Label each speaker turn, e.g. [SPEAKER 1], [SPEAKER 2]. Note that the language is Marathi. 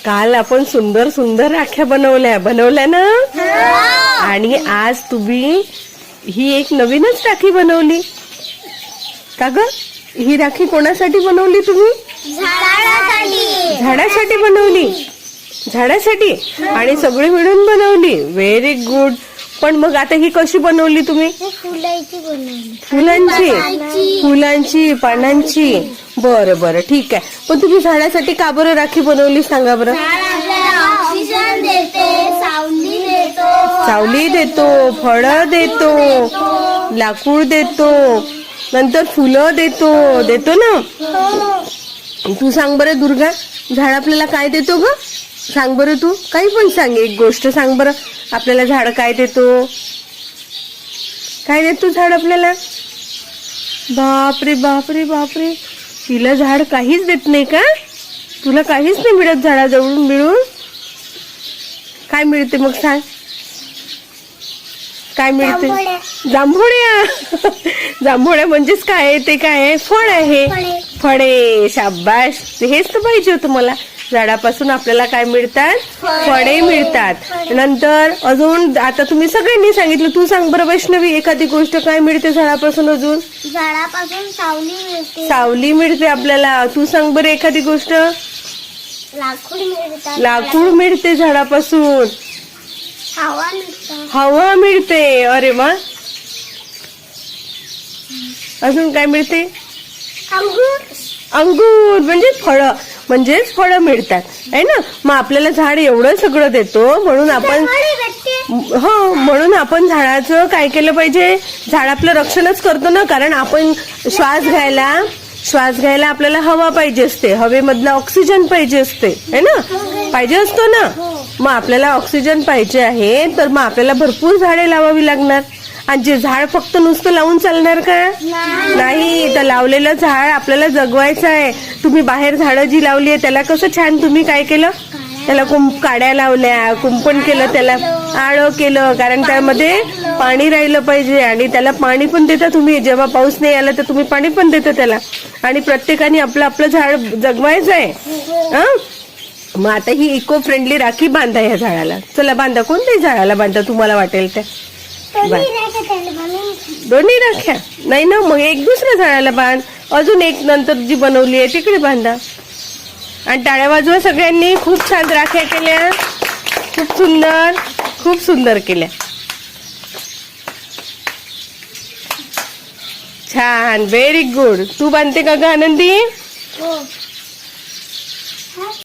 [SPEAKER 1] काल आपण सुंदर सुंदर राख्या बनवल्या ना. आणि आज तुम्ही ही एक नवीनच राखी बनवली का ग? ही राखी कोणासाठी बनवली तुम्ही? झाडासाठी बनवली. झाडासाठी आणि सगळे मिळून बनवली. Very good. पण मग आता ही कशी बनवली तुम्ही? फुलांची पानांची. बरं बरं ठीक आहे. पण तुम्ही झाडासाठी का बरं राखी बनवली सांगा बरं? सावली देतो, फळं देतो, लाकूड देतो, नंतर फुलं देतो ना. तू सांग बरं दुर्गा, झाड आपल्याला काय देतो ग? सांग बरं, तू काही पण सांग, एक गोष्ट सांग बरं. आपल्याला झाड काय देतो? काय देतो झाड आपल्याला? बापरे बापरे बापरे, तिला झाड काहीच देत नाही का? तुला काहीच नाही मिळत झाडाजवळून मिळून? काय मिळते मग सांग? काय मिळते? जांभोळ्या. जांभोळ्या म्हणजेच काय आहे? ते काय आहे? फळ आहे. फळे. शाबाश, हेच तर पाहिजे होतं मला. झाडापासून आपल्याला काय मिळतात? फळे मिळतात. नंतर अजून आता तुम्ही सगळ्यांनी सांगितलं, तू सांग बरं वैष्णवी, एखादी गोष्ट काय मिळते झाडापासून? अजून
[SPEAKER 2] झाडापासून सावली मिळते.
[SPEAKER 1] सावली मिळते आपल्याला. तू सांग बरं एखादी गोष्ट.
[SPEAKER 2] लाकूड मिळतात.
[SPEAKER 1] लाकूड मिळते झाडापासून.
[SPEAKER 2] हवा मिळतात.
[SPEAKER 1] हवा मिळते. अरे वा. अजून काय मिळते? अंगूर म्हणजेच फळं मिळतात आहे ना. मग आपल्याला झाड एवढं सगळं देतो म्हणून आपण झाडाचं काय केलं पाहिजे? झाड आपलं रक्षणच करतो ना. कारण आपण श्वास घ्यायला आपल्याला हवा पाहिजे असते. हवेमधला ऑक्सिजन पाहिजे असते है ना. पाहिजे असतो ना. मग आपल्याला ऑक्सिजन पाहिजे आहे तर मग आपल्याला भरपूर झाडे लावावी लागणार. आणि जे झाड फक्त नुसतं लावून चालणार का? नाही. तर लावलेलं झाड आपल्याला जगवायचं आहे. तुम्ही बाहेर झाडं जी लावली आहे त्याला कसं छान तुम्ही काय केलं? त्याला काड्या लावल्या, कुंपण केलं, त्याला आळं केलं. कारण त्यामध्ये पाणी राहिलं पाहिजे. आणि त्याला पाणी पण देता तुम्ही. जेव्हा पाऊस नाही आला तर तुम्ही पाणी पण देता त्याला. आणि प्रत्येकाने आपलं झाड जगवायचं आहे. मग आता ही इको फ्रेंडली राखी बांधा ह्या झाडाला. चला बांधा. कोणत्याही झाडाला बांधा तुम्हाला वाटेल त्या. दोन्ही राख्या नाही ना. मग एक दुसऱ्या झाडाला बांध. अजून एक नंतर जी बनवली आहे तिकडे बांधा. आणि टाळ्या वाजवा सगळ्यांनी. खूप छान राख्या केल्या. खूप सुंदर केल्या. छान. Very good. तू बांधते का ग आनंदी?